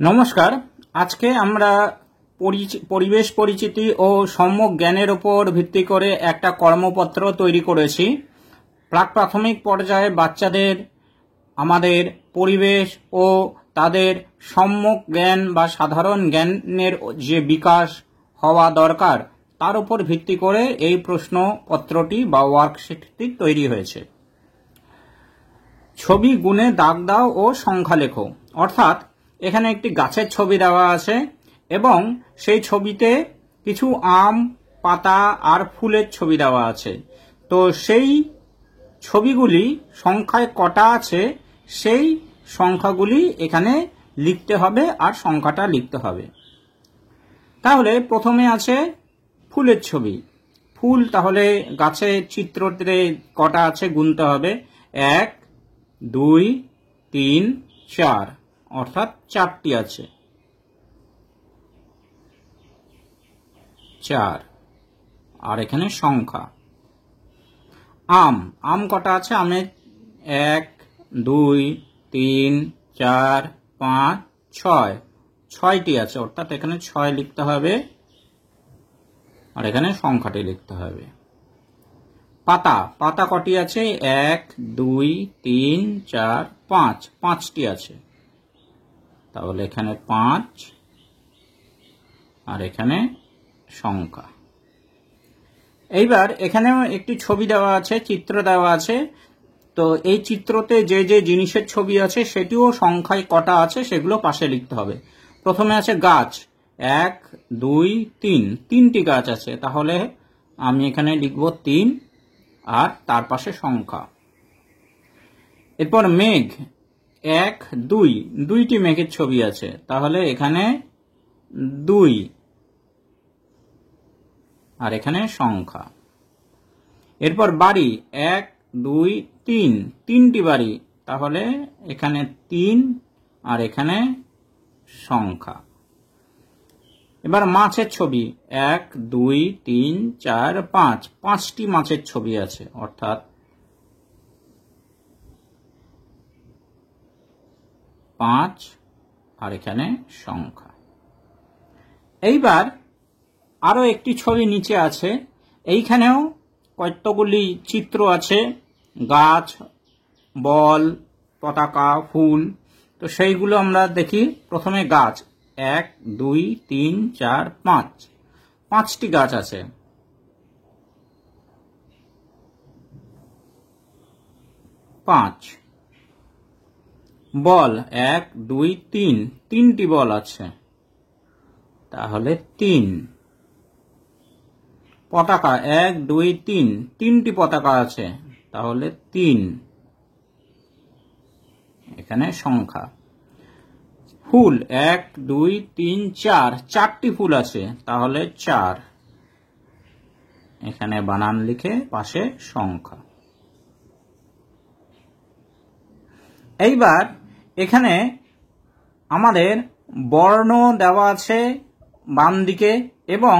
নমস্কার। আজকে আমরা পরিবেশ পরিচিতি ও সম্যক জ্ঞানের উপর ভিত্তি করে একটা কর্মপত্র তৈরি করেছি। প্রাক প্রাথমিক পর্যায়ে বাচ্চাদের আমাদের পরিবেশ ও তাদের সম্যক জ্ঞান বা সাধারণ জ্ঞানের যে বিকাশ হওয়া দরকার তার উপর ভিত্তি করে এই প্রশ্নপত্রটি বা ওয়ার্কশিটটি তৈরি হয়েছে। ছবি গুণে দাগ দাও ও সংখ্যা লেখো। অর্থাৎ এখানে একটি গাছের ছবি দেওয়া আছে এবং সেই ছবিতে কিছু আম, পাতা আর ফুলের ছবি দেওয়া আছে। তো সেই ছবিগুলি সংখ্যায় কটা আছে সেই সংখ্যাগুলি এখানে লিখতে হবে আর সংখ্যাটা লিখতে হবে। তাহলে প্রথমে আছে ফুলের ছবি। ফুল তাহলে গাছের চিত্রতে কটা আছে গুনতে হবে। 1, 2, 3, 4, অর্থাৎ 4টি আছে। 4 আর এখানে সংখ্যা। আম কটা আছে? আমের 1, 2, 3, 4, 5, 6, 6টি আছে, অর্থাৎ এখানে 6 লিখতে হবে আর এখানে সংখ্যাটি লিখতে হবে। পাতা কটি আছে? 1, 2, 3, 4, 5, 5টি আছে, তাহলে এখানে 5 আর এখানে সংখ্যা। এইবার এখানেও একটি ছবি দেওয়া আছে, চিত্র দেওয়া আছে। তো এই চিত্রতে যে যে জিনিসের ছবি আছে সেটিও সংখ্যায় কটা আছে সেগুলো পাশে লিখতে হবে। প্রথমে আছে গাছ, 1, 2, 3, 3টি গাছ আছে, তাহলে আমি এখানে লিখব 3 আর তার পাশে সংখ্যা। এরপর মেঘ, 1, 2, 2টি মেঘের ছবি আছে, তাহলে এখানে 2 আর এখানে সংখ্যা। এরপর বাড়ি, 1, 2, 3, 3টি বাড়ি, তাহলে এখানে 3 আর এখানে সংখ্যা। এবার মাছের ছবি, 1, 2, 3, 4, 5, 5টি মাছের ছবি আছে, অর্থাৎ 5 আর এখানে সংখ্যা। এইবার আরো একটি ছবি নিচে আছে, এইখানেও কতগুলি চিত্র আছে, গাছ, বল, পতাকা, ফুল। তো সেইগুলো আমরা দেখি। প্রথমে গাছ, 1, 2, 3, 4, 5, 5টি গাছ আছে। বল, 1, 2, 3, 3টি বল আছে, তাহলে 3। পতাকা, 1, 2, 3, 3টি পতাকা আছে, তাহলে 3, এখানে সংখ্যা। ফুল, 1, 2, 3, 4, 4টি ফুল আছে, তাহলে 4, এখানে বানান লিখে পাশে সংখ্যা। এইবার এখানে আমাদের বর্ণ দেওয়া আছে বাম দিকে এবং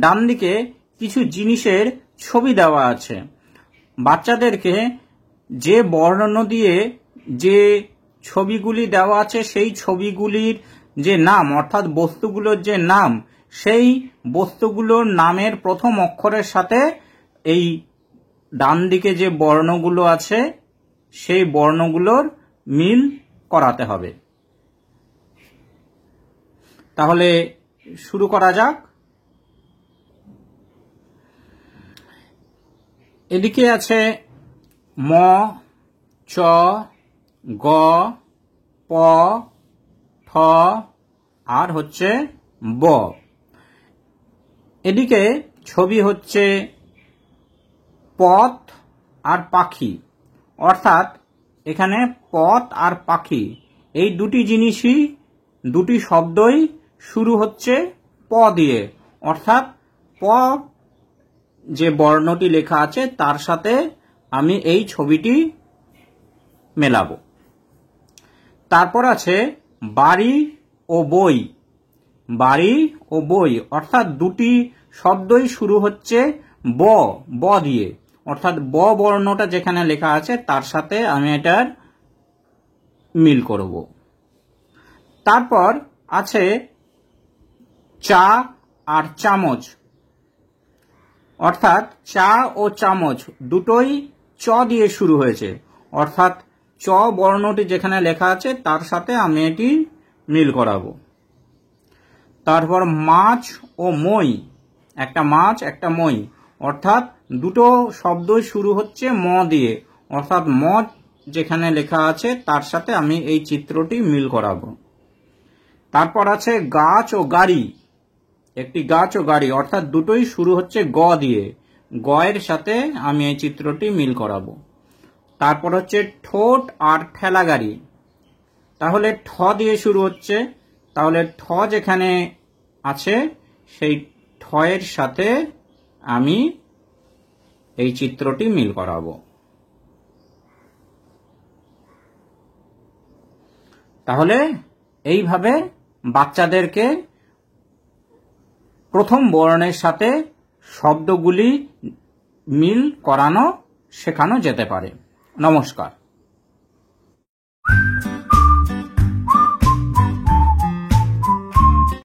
ডান দিকে কিছু জিনিসের ছবি দেওয়া আছে। বাচ্চাদেরকে যে বর্ণ দিয়ে যে ছবিগুলি দেওয়া আছে সেই ছবিগুলির যে নাম, অর্থাৎ বস্তুগুলোর যে নাম, সেই বস্তুগুলোর নামের প্রথম অক্ষরের সাথে এই ডান দিকে যে বর্ণগুলো আছে সেই বর্ণগুলোর মিল করাতে হবে। তাহলে শুরু করা যাক। এদিকে আছে ম, চ, গ, প, ঠ আর হচ্ছে ব। এদিকে ছবি হচ্ছে পথ আর পাখি, অর্থাৎ এখানে পথ আর পাখি এই দুটি জিনিসই, দুটি শব্দই শুরু হচ্ছে প দিয়ে, অর্থাৎ প যে বর্ণটি লেখা আছে তার সাথে আমি এই ছবিটি মেলাবো। তারপর আছে বাড়ি ও বই। বাড়ি ও বই, অর্থাৎ দুটি শব্দই শুরু হচ্ছে ব দিয়ে, অর্থাৎ ব বর্ণটা যেখানে লেখা আছে তার সাথে আমি এটার মিল করব। তারপর আছে চা আর চামচ, অর্থাৎ চা ও চামচ দুটোই চ দিয়ে শুরু হয়েছে, অর্থাৎ চ বর্ণটি যেখানে লেখা আছে তার সাথে আমি এটি মিল করাবো। তারপর মাছ ও মই, একটা মাছ একটা মই, অর্থাৎ দুটো শব্দই শুরু হচ্ছে ম দিয়ে, অর্থাৎ ম যেখানে লেখা আছে তার সাথে আমি এই চিত্রটি মিল করাবো। তারপর আছে গাছ ও গাড়ি, একটি গাছ ও গাড়ি, অর্থাৎ দুটোই শুরু হচ্ছে গ দিয়ে, গ এর সাথে আমি এই চিত্রটি মিল করাবো। তারপর হচ্ছে ঠোঁট আর ঠেলা গাড়ি, তাহলে ঠ দিয়ে শুরু হচ্ছে, তাহলে ঠ যেখানে আছে সেই ঠ এর সাথে আমি এই চিত্রটি মিল করাবো। তাহলে এইভাবে বাচ্চাদেরকে প্রথম বর্ণের সাথে শব্দগুলি মিল করানো শেখানো যেতে পারে। নমস্কার।